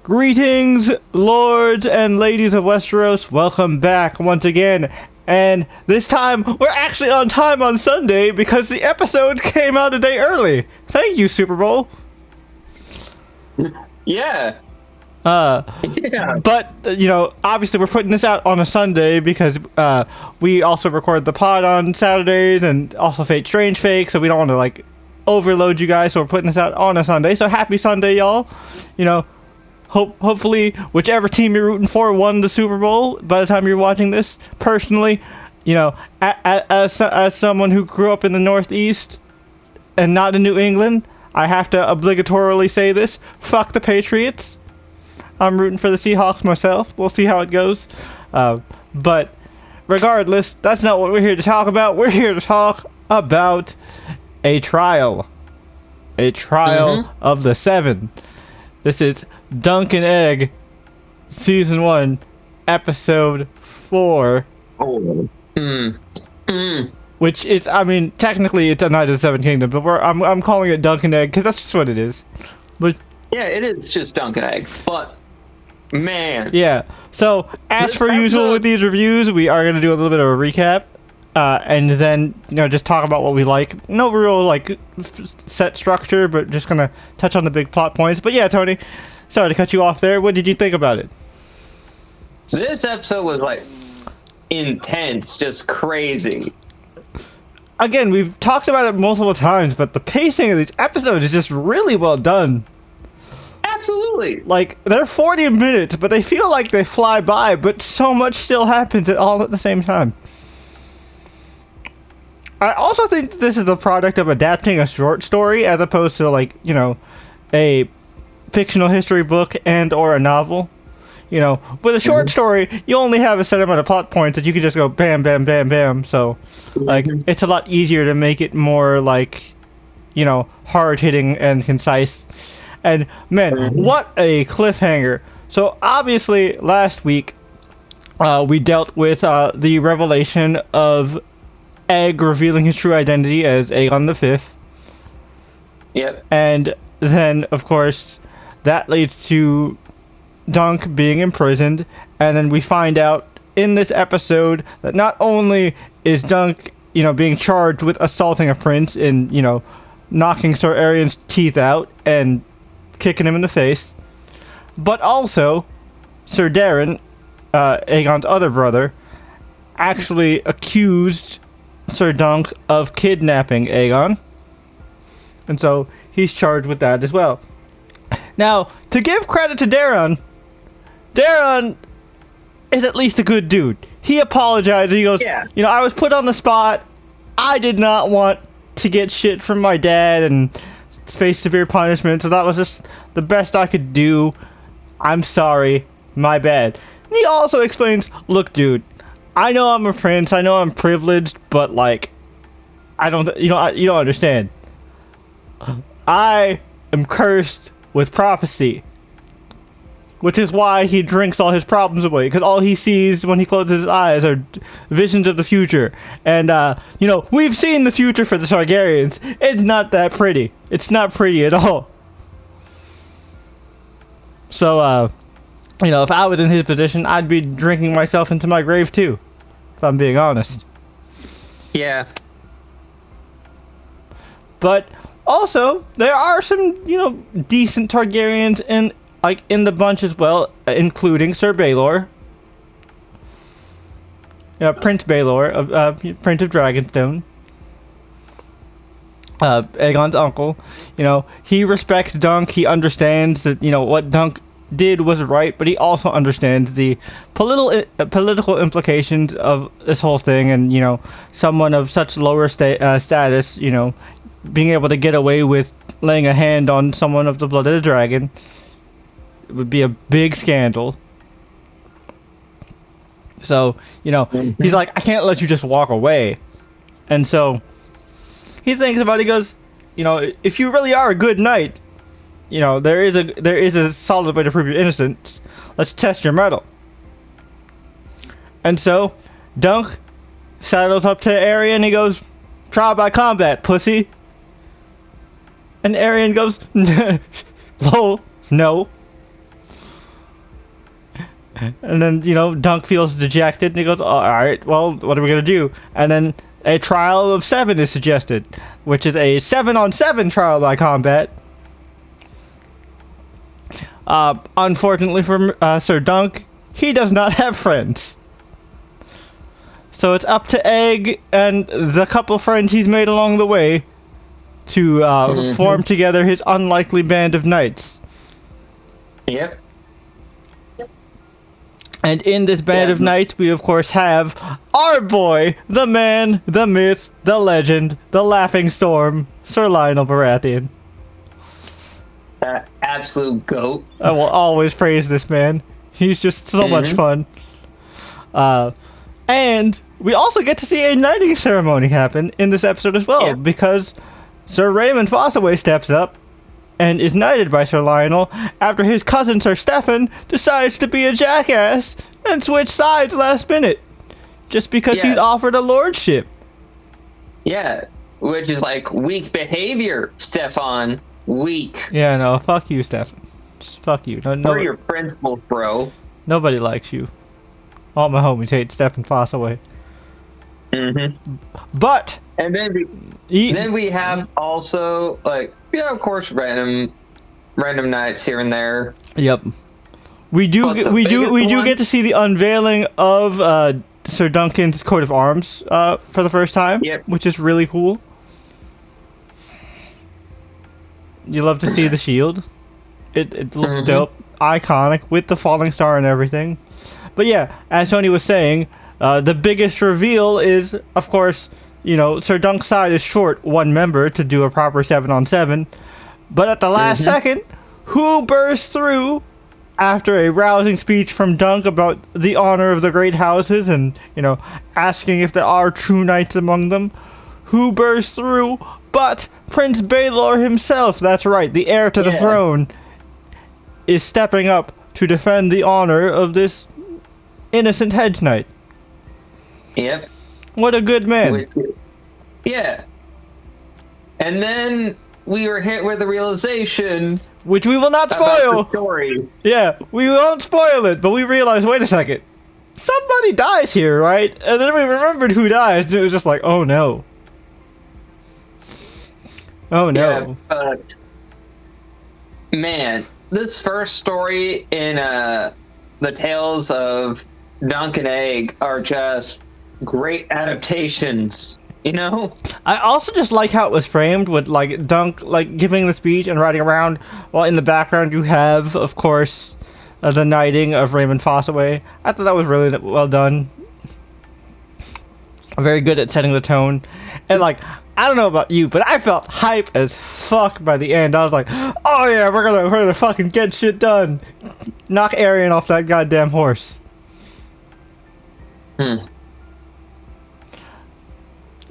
Greetings, lords and ladies of Westeros. Welcome back once again. And this time, we're actually on time on Sunday because the episode came out a day early. Thank you, Super Bowl. Yeah. Yeah. But, obviously we're putting this out on a Sunday because we also record the pod on Saturdays and also Fate Strange Fake, so we don't want to, overload you guys, so we're putting this out on a Sunday. So happy Sunday, y'all. Hopefully, whichever team you're rooting for won the Super Bowl by the time you're watching this. Personally, as someone who grew up in the Northeast and not in New England, I have to obligatorily say this. Fuck the Patriots. I'm rooting for the Seahawks myself. We'll see how it goes. But regardless, that's not what we're here to talk about. We're here to talk about a trial. A trial of the Seven. This is Duncan Egg, Season 1, Episode 4. Which is, technically it's a Night of the Seven Kingdoms, but I'm calling it Duncan Egg because that's just what it is. But yeah, it is just Duncan Egg, but man. Yeah, so as per usual with these reviews, we are going to do a little bit of a recap. And then, just talk about what we like. No real, set structure, but just gonna touch on the big plot points. But yeah, Tony, sorry to cut you off there. What did you think about it? This episode was, intense, just crazy. Again, we've talked about it multiple times, but the pacing of these episodes is just really well done. Absolutely. They're 40 minutes, but they feel like they fly by, but so much still happens all at the same time. I also think this is a product of adapting a short story as opposed to a fictional history book and or a novel. With a short story, you only have a set amount of plot points that you can just go bam, bam, bam, bam. So, it's a lot easier to make it more hard hitting and concise. And man, what a cliffhanger! So obviously, last week we dealt with the revelation of Egg revealing his true identity as Aegon V. Yep. And then, of course, that leads to Dunk being imprisoned, and then we find out in this episode that not only is Dunk, being charged with assaulting a prince and, knocking Sir Aryon's teeth out and kicking him in the face, but also Sir Darren, Aegon's other brother, actually accused Sir Dunk of kidnapping Aegon, and so he's charged with that as well. Now, to give credit to Darren is at least a good dude. He apologized. He goes, yeah. I was put on the spot. I did not want to get shit from my dad and face severe punishment, so that was just the best I could do. I'm sorry. My bad. And he also explains, look, dude, I know I'm a prince, I know I'm privileged, but I don't, you don't understand. I am cursed with prophecy, which is why he drinks all his problems away, because all he sees when he closes his eyes are visions of the future. And, we've seen the future for the Targaryens. It's not that pretty. It's not pretty at all. So, if I was in his position, I'd be drinking myself into my grave too, if I'm being honest. Yeah. But also, there are some, decent Targaryens in the bunch as well, including Sir Baelor. Prince Baelor, Prince of Dragonstone. Aegon's uncle. He respects Dunk. He understands that, what Dunk did was right, but he also understands the political implications of this whole thing, and someone of such lower status, being able to get away with laying a hand on someone of the blood of the dragon would be a big scandal. So he's like, I can't let you just walk away. And so he thinks about it. He goes, if you really are a good knight, there is a solid way to prove your innocence. Let's test your mettle. And so Dunk saddles up to Aeryn and he goes, trial by combat, pussy. And Aeryn goes, lol, no. And then, Dunk feels dejected, and he goes, all right, well, what are we going to do? And then a trial of 7 is suggested, which is a 7-on-7 trial by combat. Unfortunately for Sir Dunk, he does not have friends. So it's up to Egg and the couple friends he's made along the way to form together his unlikely band of knights. Yep. And in this band of knights, we of course have our boy, the man, the myth, the legend, the laughing storm, Sir Lionel Baratheon. Absolute goat. I will always praise this man. He's just so much fun. And we also get to see a knighting ceremony happen in this episode as well, because Sir Raymond Fossaway steps up and is knighted by Sir Lionel after his cousin Sir Stefan decides to be a jackass and switch sides last minute, just because he's offered a lordship. Yeah, which is like weak behavior, Stefan. Weak. Yeah, no, fuck you, Stefan. Just fuck you. What are your principles, bro? Nobody likes you. All my homies hate Stefan Fossaway. But and then we have also of course random nights here and there. Yep. We do get to see the unveiling of Sir Duncan's coat of arms for the first time, which is really cool. You love to see the shield. It looks dope, iconic with the falling star and everything. But yeah, as Tony was saying, the biggest reveal is, of course, Sir Dunk's side is short one member to do a proper 7-on-7. But at the last second, who bursts through after a rousing speech from Dunk about the honor of the great houses and, asking if there are true knights among them? Who bursts through but Prince Baelor himself? That's right, the heir to the throne is stepping up to defend the honor of this innocent hedge knight. Yep. What a good man. Yeah. And then we were hit with the realization, which we will not spoil. The story. Yeah, we won't spoil it, but we realized, wait a second, somebody dies here, right? And then we remembered who dies, and it was just like, oh no. Oh no. Yeah, but man, this first story in the Tales of Dunk and Egg are just great adaptations, I also just like how it was framed with Dunk giving the speech and riding around, while in the background you have, of course, the knighting of Raymond Fossaway. I thought that was really well done. Very good at setting the tone. And I don't know about you, but I felt hype as fuck by the end. I was like, oh yeah, we're gonna fucking get shit done. Knock Aegon off that goddamn horse.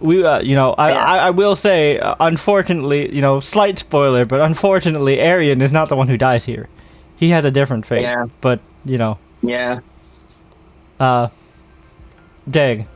We, I will say, unfortunately, slight spoiler, but unfortunately, Aegon is not the one who dies here. He has a different fate. Yeah. But, Yeah. Dang.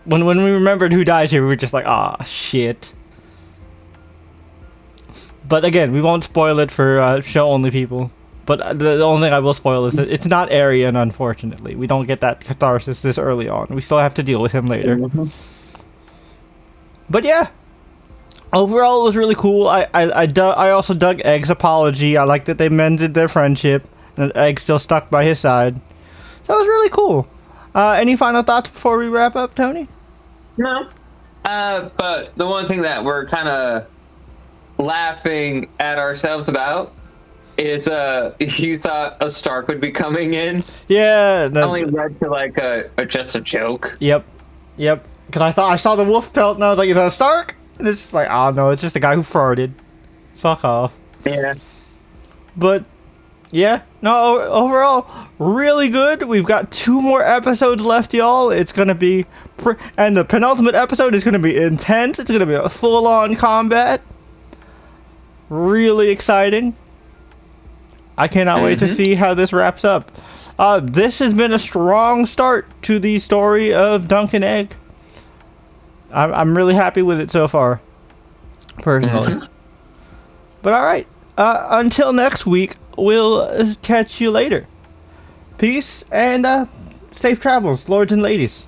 When we remembered who dies here, we were just like, ah, shit. But again, we won't spoil it for show-only people. But the only thing I will spoil is that it's not Aegon, unfortunately. We don't get that catharsis this early on. We still have to deal with him later. But yeah, overall it was really cool. I also dug Egg's apology. I like that they mended their friendship, and Egg still stuck by his side. So that was really cool. Any final thoughts before we wrap up, Tony? No. But the one thing that we're kind of laughing at ourselves about is you thought a Stark would be coming in. Yeah. I only read to just a joke. Yep. Because I thought I saw the wolf pelt and I was like, is that a Stark? And it's just like, oh no, it's just a guy who farted. Fuck off. Yeah. But yeah, no, overall, really good. We've got 2 more episodes left, y'all. It's going to be, and the penultimate episode is going to be intense. It's going to be a full-on combat. Really exciting. I cannot wait to see how this wraps up. This has been a strong start to the story of Dunk and Egg. I'm really happy with it so far, personally. But all right, until next week, we'll catch you later. peace and safe travels, lords and ladies.